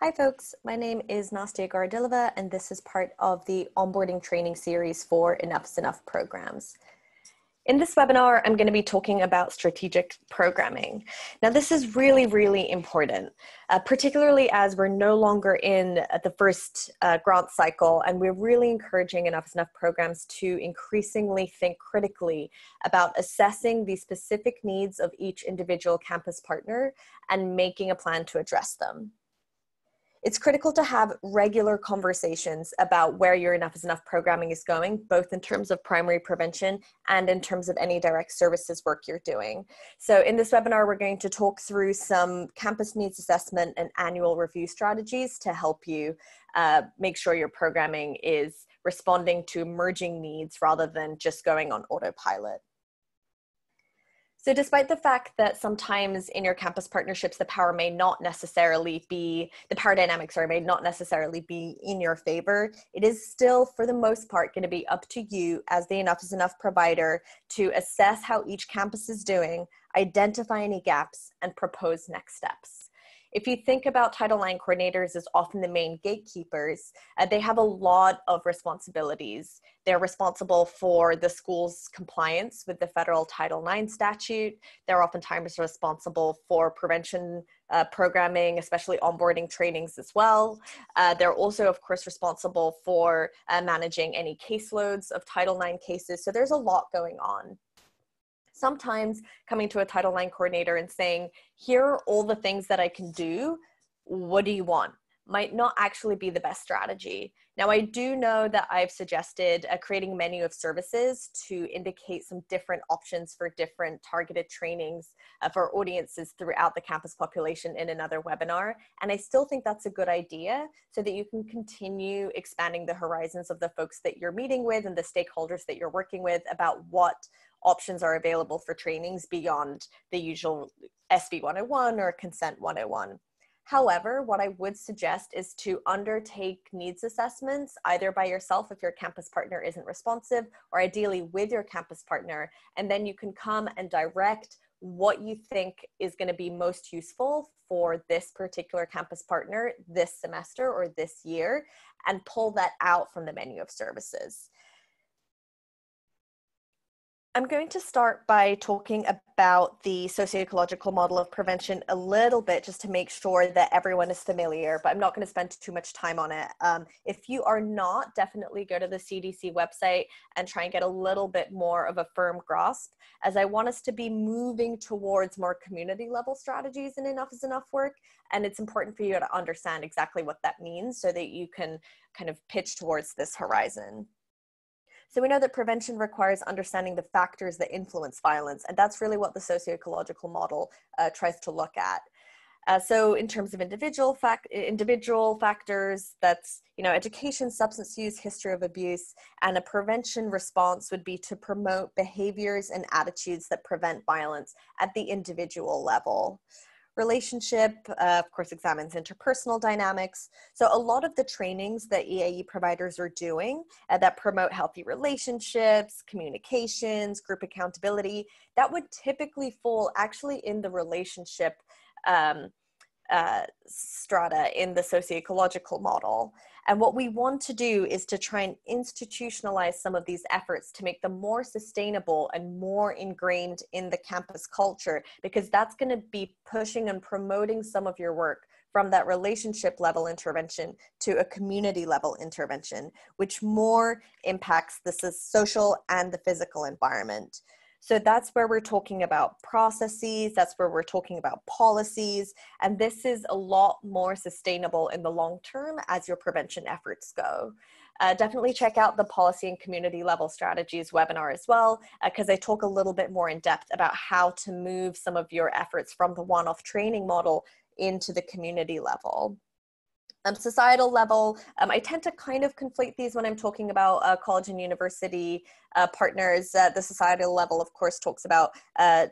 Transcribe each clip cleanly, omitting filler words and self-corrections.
Hi folks, my name is Nastya Garadilova and this is part of the onboarding training series for Enough is Enough programs. In this webinar, I'm going to be talking about strategic programming. Now this is really important, particularly as we're no longer in the first grant cycle, and we're really encouraging Enough is Enough programs to increasingly think critically about assessing the specific needs of each individual campus partner and making a plan to address them. It's critical to have regular conversations about where your Enough is Enough programming is going, both in terms of primary prevention and in terms of any direct services work you're doing. So in this webinar, we're going to talk through some campus needs assessment and annual review strategies to help you make sure your programming is responding to emerging needs rather than just going on autopilot. So despite the fact that sometimes in your campus partnerships, the power dynamics may not necessarily be in your favor, it is still, for the most part, going to be up to you as the Enough is Enough provider to assess how each campus is doing, identify any gaps, and propose next steps. If you think about Title IX coordinators as often the main gatekeepers, they have a lot of responsibilities. They're responsible for the school's compliance with the federal Title IX statute. They're oftentimes responsible for prevention programming, especially onboarding trainings as well. They're also, of course, responsible for managing any caseloads of Title IX cases. So there's a lot going on. Sometimes coming to a Title IX coordinator and saying, here are all the things that I can do, what do you want? Might not actually be the best strategy. Now, I do know that I've suggested creating a menu of services to indicate some different options for different targeted trainings for audiences throughout the campus population in another webinar. And I still think that's a good idea so that you can continue expanding the horizons of the folks that you're meeting with and the stakeholders that you're working with about what options are available for trainings beyond the usual SB 101 or Consent 101. However, what I would suggest is to undertake needs assessments either by yourself if your campus partner isn't responsive, or ideally with your campus partner, and then you can come and direct what you think is going to be most useful for this particular campus partner this semester or this year, and pull that out from the menu of services. I'm going to start by talking about the socioecological model of prevention a little bit, just to make sure that everyone is familiar, but I'm not going to spend too much time on it. If you are not, definitely go to the CDC website and try and get a little bit more of a firm grasp, as I want us to be moving towards more community level strategies in Enough is Enough work. And it's important for you to understand exactly what that means so that you can kind of pitch towards this horizon. So we know that prevention requires understanding the factors that influence violence, and that's really what the socioecological model tries to look at. So in terms of individual factors, that's, education, substance use, history of abuse, and a prevention response would be to promote behaviors and attitudes that prevent violence at the individual level. Relationship, of course, examines interpersonal dynamics. So a lot of the trainings that EAE providers are doing that promote healthy relationships, communications, group accountability, that would typically fall actually in the relationship strata in the socioecological model. And what we want to do is to try and institutionalize some of these efforts to make them more sustainable and more ingrained in the campus culture, because that's going to be pushing and promoting some of your work from that relationship level intervention to a community level intervention, which more impacts the social and the physical environment. So that's where we're talking about processes, that's where we're talking about policies, and this is a lot more sustainable in the long term as your prevention efforts go. Definitely check out the policy and community level strategies webinar as well, because I talk a little bit more in depth about how to move some of your efforts from the one-off training model into the community level. Societal level, I tend to kind of conflate these when I'm talking about college and university partners. The societal level, of course, talks about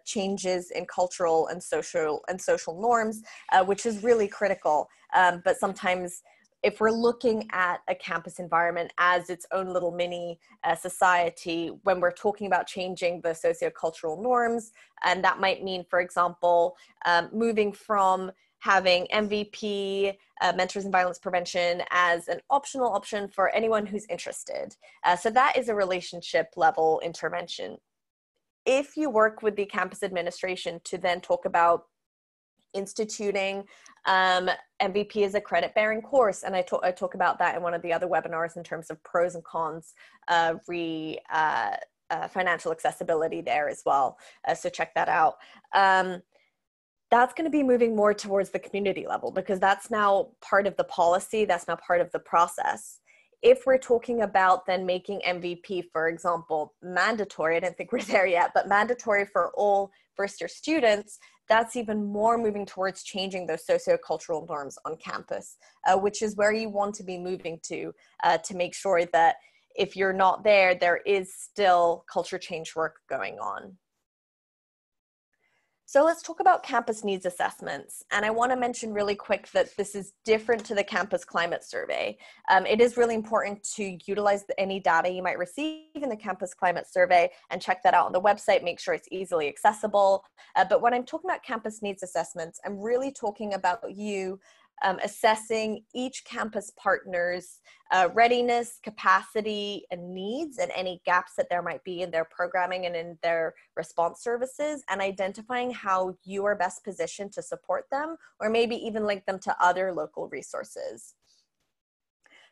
changes in cultural and social norms, which is really critical. But sometimes if we're looking at a campus environment as its own little mini society, when we're talking about changing the sociocultural norms, and that might mean, for example, moving from having MVP, Mentors in Violence Prevention, as an optional option for anyone who's interested. So that is a relationship level intervention. If you work with the campus administration to then talk about instituting MVP as a credit-bearing course, and I talk about that in one of the other webinars in terms of pros and cons, financial accessibility there as well. So check that out. That's going to be moving more towards the community level, because that's now part of the policy, that's now part of the process. If we're talking about then making MVP, for example, mandatory, I don't think we're there yet, but mandatory for all first-year students, that's even more moving towards changing those sociocultural norms on campus, which is where you want to be moving to make sure that if you're not there, there is still culture change work going on. So let's talk about campus needs assessments. And I want to mention really quick that this is different to the campus climate survey. It is really important to utilize any data you might receive in the campus climate survey and check that out on the website, make sure it's easily accessible. But when I'm talking about campus needs assessments, I'm really talking about you assessing each campus partner's readiness, capacity, and needs, and any gaps that there might be in their programming and in their response services, and identifying how you are best positioned to support them, or maybe even link them to other local resources.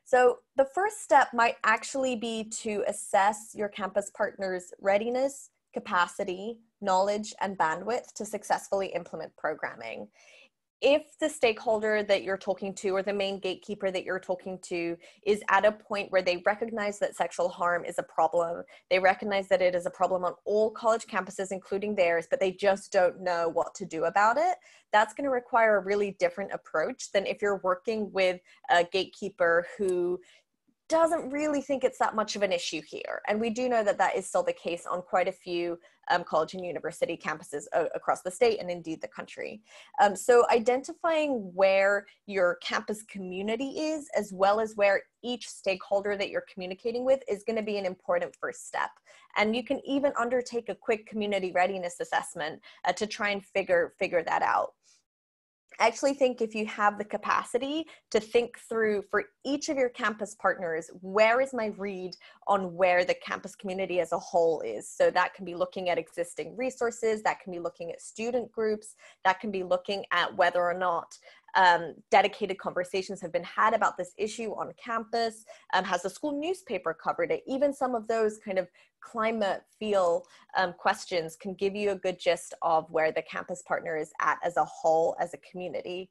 So the first step might actually be to assess your campus partner's readiness, capacity, knowledge, and bandwidth to successfully implement programming. If the stakeholder that you're talking to, or the main gatekeeper that you're talking to, is at a point where they recognize that sexual harm is a problem, they recognize that it is a problem on all college campuses, including theirs, but they just don't know what to do about it, that's going to require a really different approach than if you're working with a gatekeeper who doesn't really think it's that much of an issue here. And we do know that that is still the case on quite a few college and university campuses across the state and indeed the country. So identifying where your campus community is, as well as where each stakeholder that you're communicating with is going to be an important first step. And you can even undertake a quick community readiness assessment to try and figure that out. I actually think if you have the capacity to think through for each of your campus partners, where is my read on where the campus community as a whole is? So that can be looking at existing resources, that can be looking at student groups, that can be looking at whether or not dedicated conversations have been had about this issue on campus. Has the school newspaper covered it? Even some of those kind of climate feel questions can give you a good gist of where the campus partner is at as a whole, as a community.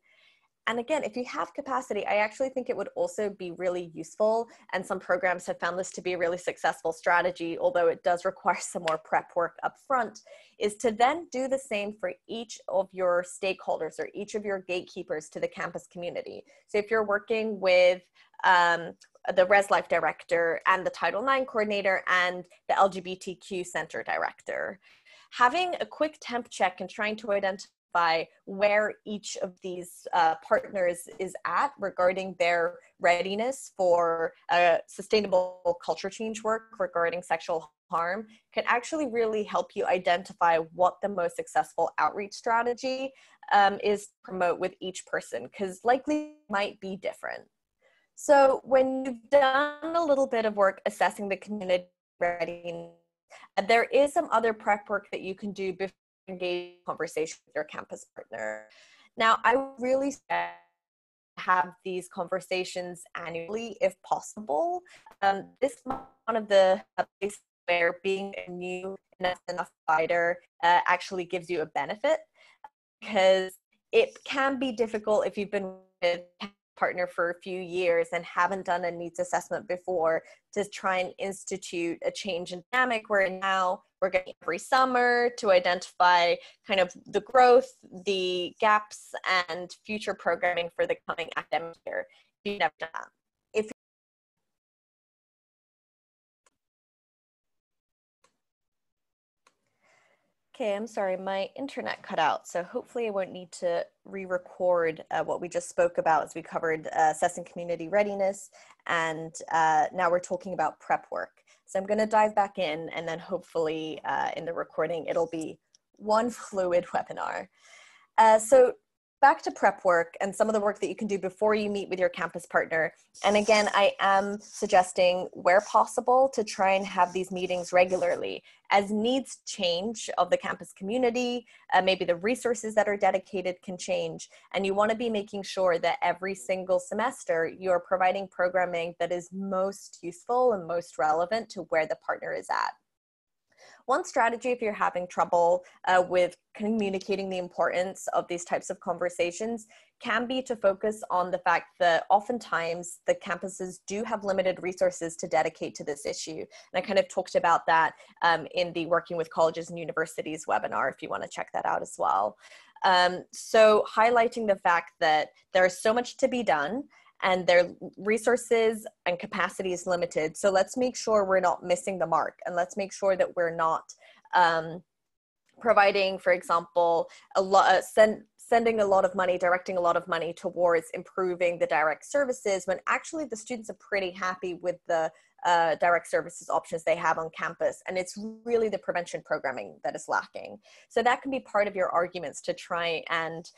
And again, if you have capacity, I actually think it would also be really useful, and some programs have found this to be a really successful strategy, although it does require some more prep work up front, is to then do the same for each of your stakeholders or each of your gatekeepers to the campus community. So if you're working with the Res Life director and the Title IX coordinator and the LGBTQ center director, having a quick temp check and trying to identify where each of these partners is at regarding their readiness for sustainable culture change work regarding sexual harm can actually really help you identify what the most successful outreach strategy is to promote with each person, because likely might be different. So when you've done a little bit of work assessing the community readiness, there is some other prep work that you can do before engage in conversation with your campus partner. Now, I really have these conversations annually if possible. This is one of the places where being a new enough provider actually gives you a benefit, because it can be difficult if you've been with a partner for a few years and haven't done a needs assessment before to try and institute a change in dynamic where now we're getting every summer to identify kind of the growth, the gaps, and future programming for the coming academic year. You've never done that. Okay, I'm sorry, my internet cut out, so hopefully I won't need to re-record what we just spoke about as we covered assessing community readiness, and now we're talking about prep work. So I'm gonna dive back in, and then hopefully in the recording, it'll be one fluid webinar. So back to prep work and some of the work that you can do before you meet with your campus partner. And again, I am suggesting where possible to try and have these meetings regularly. As needs change of the campus community, maybe the resources that are dedicated can change. And you want to be making sure that every single semester you're providing programming that is most useful and most relevant to where the partner is at. One strategy, if you're having trouble with communicating the importance of these types of conversations, can be to focus on the fact that oftentimes the campuses do have limited resources to dedicate to this issue. And I kind of talked about that in the Working with Colleges and Universities webinar, if you want to check that out as well. So highlighting the fact that there's so much to be done, and their resources and capacity is limited. So let's make sure we're not missing the mark, and let's make sure that we're not providing, for example, sending a lot of money, directing a lot of money towards improving the direct services when actually the students are pretty happy with the direct services options they have on campus. And it's really the prevention programming that is lacking. So that can be part of your arguments to try and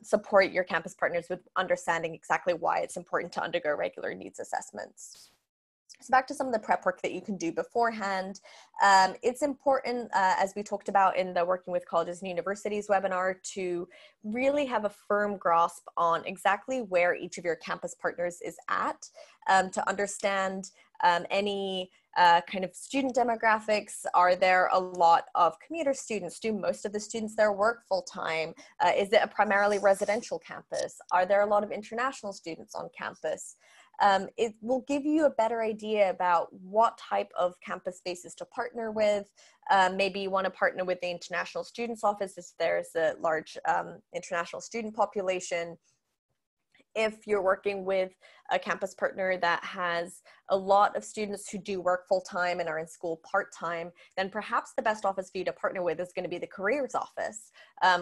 support your campus partners with understanding exactly why it's important to undergo regular needs assessments. So back to some of the prep work that you can do beforehand. It's important, as we talked about in the Working with Colleges and Universities webinar, to really have a firm grasp on exactly where each of your campus partners is at, to understand any kind of student demographics. Are there a lot of commuter students? Do most of the students there work full-time? Is it a primarily residential campus? Are there a lot of international students on campus? It will give you a better idea about what type of campus spaces to partner with. Maybe you want to partner with the International Students Office if there's a large international student population. If you're working with a campus partner that has a lot of students who do work full-time and are in school part-time, then perhaps the best office for you to partner with is going to be the careers office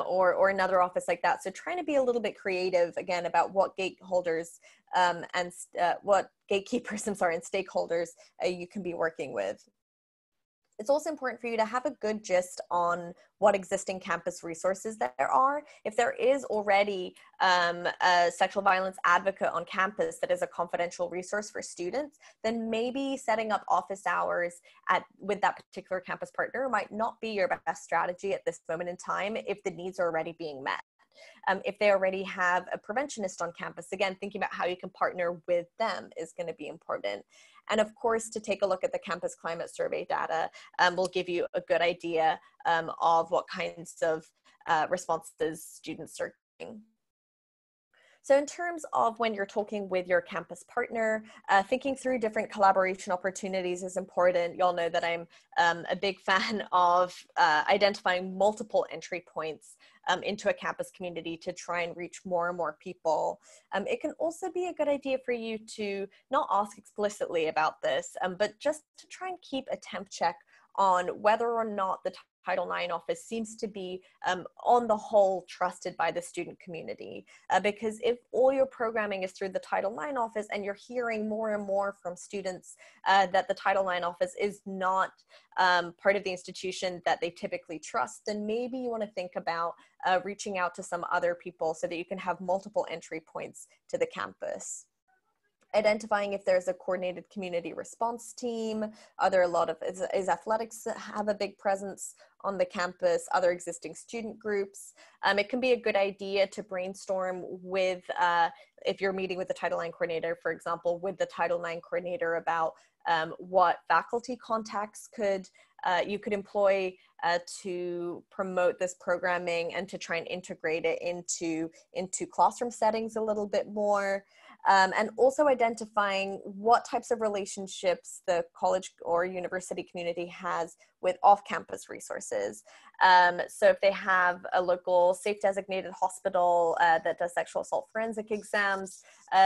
or another office like that. So trying to be a little bit creative, again, about what gateholders what gatekeepers, and stakeholders you can be working with. It's also important for you to have a good gist on what existing campus resources there are. If there is already a sexual violence advocate on campus that is a confidential resource for students, then maybe setting up office hours with that particular campus partner might not be your best strategy at this moment in time if the needs are already being met. If they already have a preventionist on campus, again, thinking about how you can partner with them is going to be important. And of course, to take a look at the campus climate survey data will give you a good idea of what kinds of responses students are getting. So in terms of when you're talking with your campus partner, thinking through different collaboration opportunities is important. Y'all know that I'm a big fan of identifying multiple entry points into a campus community to try and reach more and more people. It can also be a good idea for you to not ask explicitly about this, but just to try and keep a temp check on whether or not the Title IX office seems to be, on the whole, trusted by the student community. Because if all your programming is through the Title IX office and you're hearing more and more from students that the Title IX office is not part of the institution that they typically trust, then maybe you want to think about reaching out to some other people so that you can have multiple entry points to the campus. Identifying if there's a coordinated community response team. Are there a lot of, is athletics have a big presence on the campus, other existing student groups? It can be a good idea to brainstorm with, if you're meeting with the Title IX coordinator, for example, with the Title IX coordinator about what faculty contacts you could employ to promote this programming and to try and integrate it into classroom settings a little bit more. And also identifying what types of relationships the college or university community has with off-campus resources. So if they have a local safe designated hospital that does sexual assault forensic exams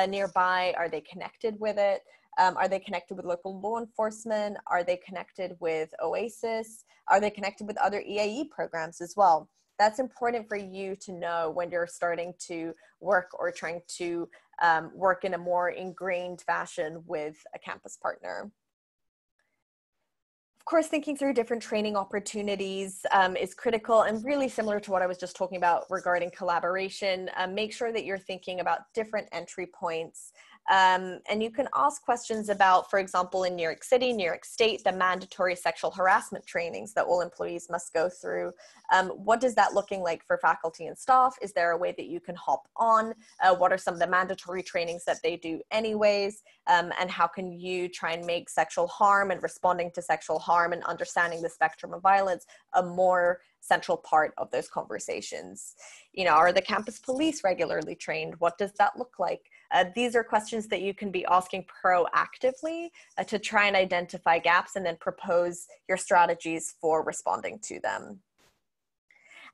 nearby, are they connected with it? Are they connected with local law enforcement? Are they connected with OASIS? Are they connected with other EAE programs as well? That's important for you to know when you're starting to work or trying to work in a more ingrained fashion with a campus partner. Of course, thinking through different training opportunities is critical, and really similar to what I was just talking about regarding collaboration. Make sure that you're thinking about different entry points. And you can ask questions about, for example, in New York City, New York State, the mandatory sexual harassment trainings that all employees must go through. What is that looking like for faculty and staff? Is there a way that you can hop on? What are some of the mandatory trainings that they do anyways? And how can you try and make sexual harm and responding to sexual harm and understanding the spectrum of violence a more central part of those conversations? You know, are the campus police regularly trained? What does that look like? These are questions that you can be asking proactively to try and identify gaps and then propose your strategies for responding to them.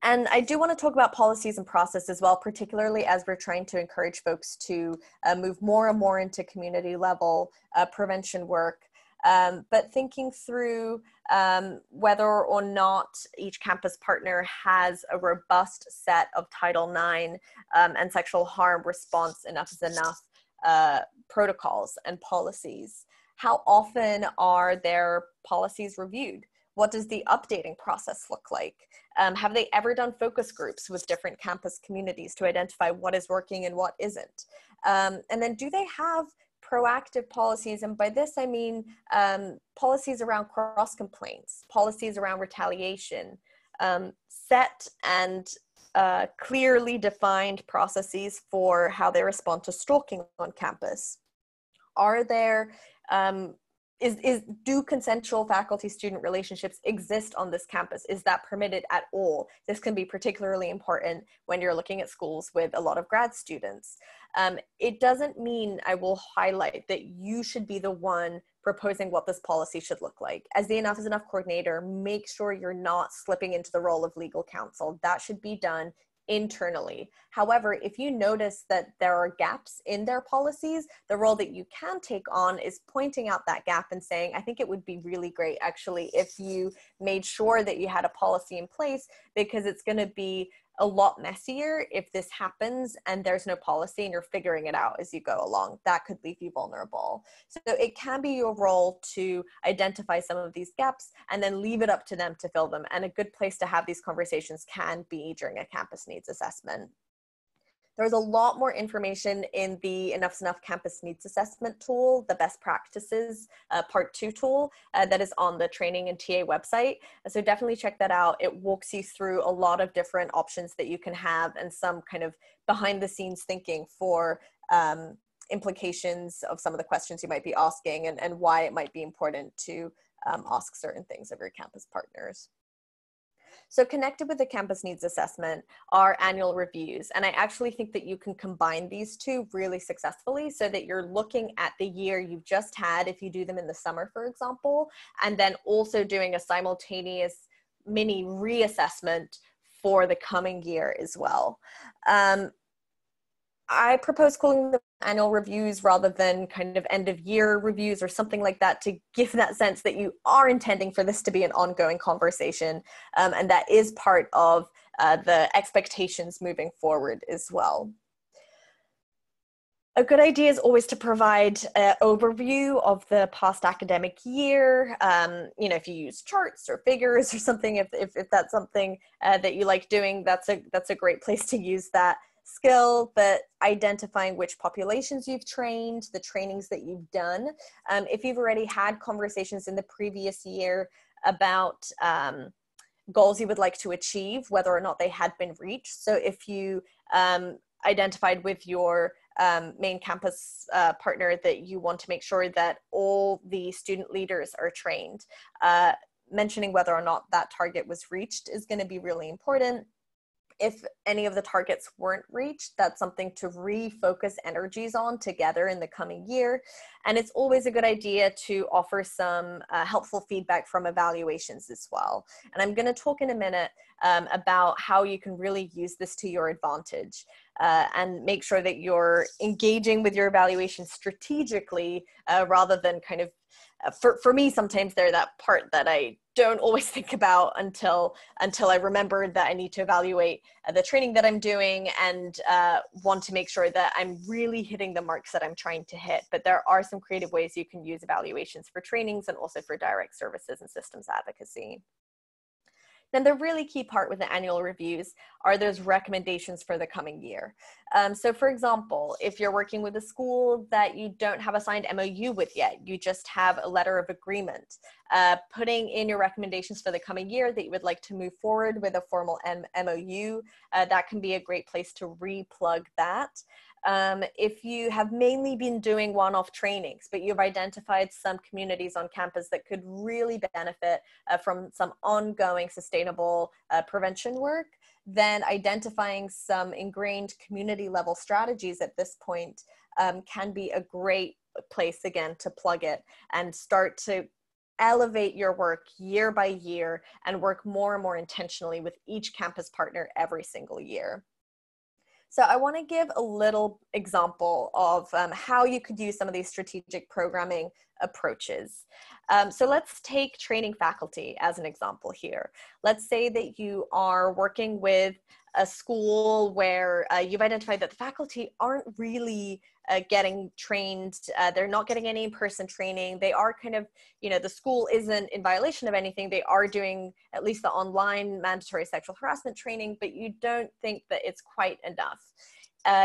And I do want to talk about policies and process as well, particularly as we're trying to encourage folks to move more and more into community level prevention work. But thinking through whether or not each campus partner has a robust set of Title IX and sexual harm response enough is enough protocols and policies. How often are their policies reviewed? What does the updating process look like? Have they ever done focus groups with different campus communities to identify what is working and what isn't? And then do they have proactive policies? And by this, I mean policies around cross complaints, policies around retaliation, set and clearly defined processes for how they respond to stalking on campus. Are there, do consensual faculty-student relationships exist on this campus? Is that permitted at all? This can be particularly important when you're looking at schools with a lot of grad students. It doesn't mean, I will highlight, that you should be the one proposing what this policy should look like. As the Enough is Enough coordinator, make sure you're not slipping into the role of legal counsel. That should be done internally. However, if you notice that there are gaps in their policies, the role that you can take on is pointing out that gap and saying, I think it would be really great actually if you made sure that you had a policy in place, because it's going to be a lot messier if this happens and there's no policy and you're figuring it out as you go along. That could leave you vulnerable. So it can be your role to identify some of these gaps and then leave it up to them to fill them. And a good place to have these conversations can be during a campus needs assessment. There's a lot more information in the Enough is Enough Campus Needs Assessment tool, the best practices part 2 tool that is on the training and TA website. So definitely check that out. It walks you through a lot of different options that you can have and some kind of behind the scenes thinking for implications of some of the questions you might be asking and why it might be important to ask certain things of your campus partners. So connected with the campus needs assessment are annual reviews. And I actually think that you can combine these two really successfully so that you're looking at the year you've just had, if you do them in the summer, for example, and then also doing a simultaneous mini reassessment for the coming year as well. I propose calling them annual reviews rather than kind of end of year reviews or something like that, to give that sense that you are intending for this to be an ongoing conversation, and that is part of the expectations moving forward as well. A good idea is always to provide an overview of the past academic year. You know, if you use charts or figures or something, if that's something that you like doing, that's a great place to use that skill. But identifying which populations you've trained, the trainings that you've done. If you've already had conversations in the previous year about goals you would like to achieve, whether or not they had been reached. So if you identified with your main campus partner that you want to make sure that all the student leaders are trained, mentioning whether or not that target was reached is going to be really important. If any of the targets weren't reached, that's something to refocus energies on together in the coming year. And it's always a good idea to offer some helpful feedback from evaluations as well. And I'm going to talk in a minute about how you can really use this to your advantage and make sure that you're engaging with your evaluation strategically rather than kind of for me, sometimes they're that part that I don't always think about until I remember that I need to evaluate the training that I'm doing and want to make sure that I'm really hitting the marks that I'm trying to hit. But there are some creative ways you can use evaluations for trainings and also for direct services and systems advocacy. Then the really key part with the annual reviews are those recommendations for the coming year. So for example, if you're working with a school that you don't have a signed MOU with yet, you just have a letter of agreement, putting in your recommendations for the coming year that you would like to move forward with a formal MOU, that can be a great place to re-plug that. If you have mainly been doing one-off trainings, but you've identified some communities on campus that could really benefit from some ongoing sustainable prevention work, then identifying some ingrained community level strategies at this point can be a great place again to plug it and start to elevate your work year by year and work more and more intentionally with each campus partner every single year. So I want to give a little example of how you could use some of these strategic programming approaches. So let's take training faculty as an example here. Let's say that you are working with a school where you've identified that the faculty aren't really getting trained. They're not getting any in-person training. They are kind of, the school isn't in violation of anything. They are doing at least the online mandatory sexual harassment training, but you don't think that it's quite enough.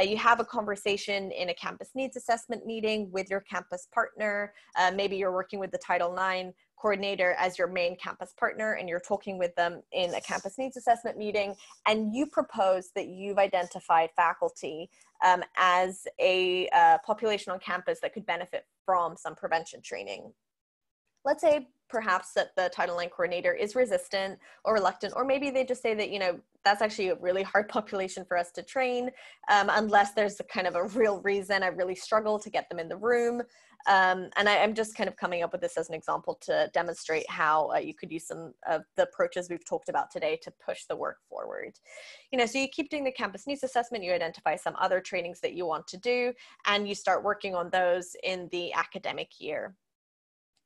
You have a conversation in a campus needs assessment meeting with your campus partner. Maybe you're working with the Title IX coordinator as your main campus partner and you're talking with them in a campus needs assessment meeting, and you propose that you've identified faculty as a population on campus that could benefit from some prevention training. Let's say perhaps that the Title IX coordinator is resistant or reluctant, or maybe they just say that, that's actually a really hard population for us to train, unless there's a kind of a real reason. I really struggle to get them in the room. And I'm just kind of coming up with this as an example to demonstrate how you could use some of the approaches we've talked about today to push the work forward. So you keep doing the campus needs assessment, you identify some other trainings that you want to do, and you start working on those in the academic year.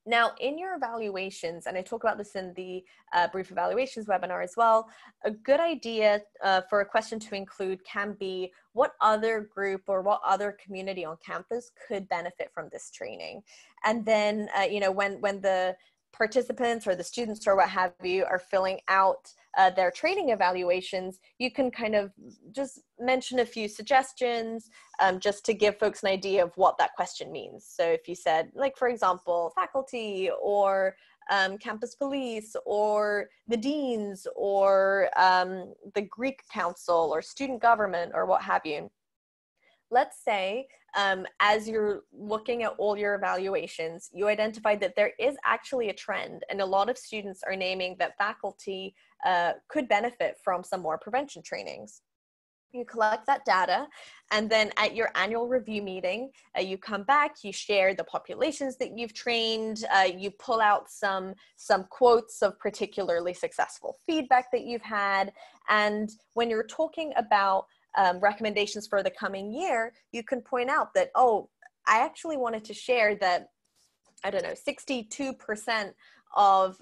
Now, in your evaluations, and I talk about this in the brief evaluations webinar as well, a good idea for a question to include can be what other group or what other community on campus could benefit from this training. And then, when the participants or the students or what have you are filling out their training evaluations, you can kind of just mention a few suggestions just to give folks an idea of what that question means. So if you said, like, for example, faculty or campus police or the deans or the Greek council or student government or what have you. Let's say as you're looking at all your evaluations, you identified that there is actually a trend, and a lot of students are naming that faculty could benefit from some more prevention trainings. You collect that data, and then at your annual review meeting, you come back, you share the populations that you've trained, you pull out some quotes of particularly successful feedback that you've had, and when you're talking about recommendations for the coming year, you can point out that, oh, I actually wanted to share that, 62% of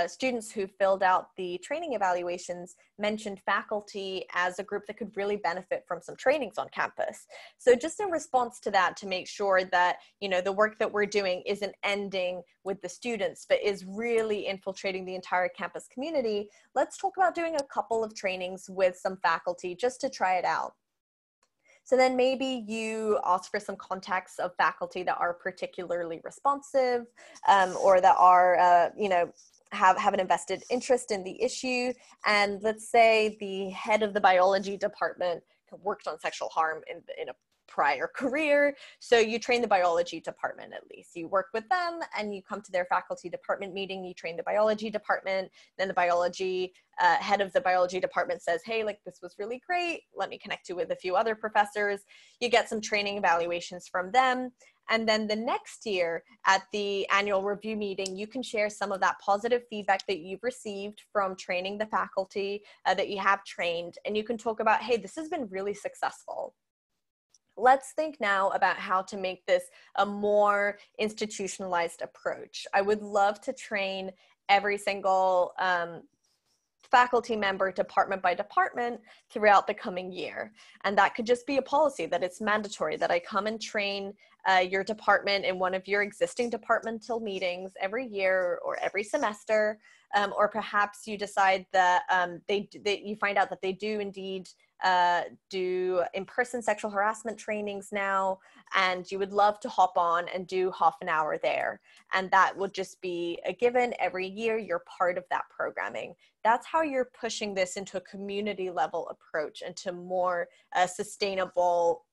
students who filled out the training evaluations mentioned faculty as a group that could really benefit from some trainings on campus. So just in response to that, to make sure that, the work that we're doing isn't ending with the students, but is really infiltrating the entire campus community, let's talk about doing a couple of trainings with some faculty just to try it out. So then maybe you ask for some contacts of faculty that are particularly responsive or that are, have an invested interest in the issue. And let's say the head of the biology department worked on sexual harm in a prior career. So you train the biology department at least. You work with them and you come to their faculty department meeting, you train the biology department, then the biology head of the biology department says, hey, this was really great. Let me connect you with a few other professors. You get some training evaluations from them. And then the next year at the annual review meeting, you can share some of that positive feedback that you've received from training the faculty that you have trained. And you can talk about, hey, this has been really successful. Let's think now about how to make this a more institutionalized approach. I would love to train every single faculty member, department by department, throughout the coming year. And that could just be a policy that it's mandatory that I come and train your department in one of your existing departmental meetings every year or every semester. Or perhaps you decide that you find out that they do indeed do in-person sexual harassment trainings now, and you would love to hop on and do half an hour there. And that would just be a given every year. You're part of that programming. That's how you're pushing this into a community level approach, into more sustainable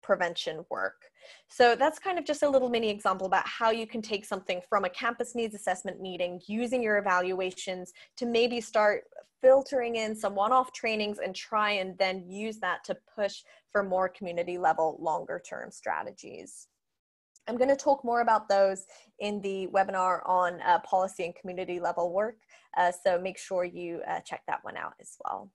prevention work. So that's kind of just a little mini example about how you can take something from a campus needs assessment meeting, using your evaluations to maybe start filtering in some one-off trainings and try and then use that to push for more community level, longer term strategies. I'm going to talk more about those in the webinar on policy and community level work. So make sure you check that one out as well.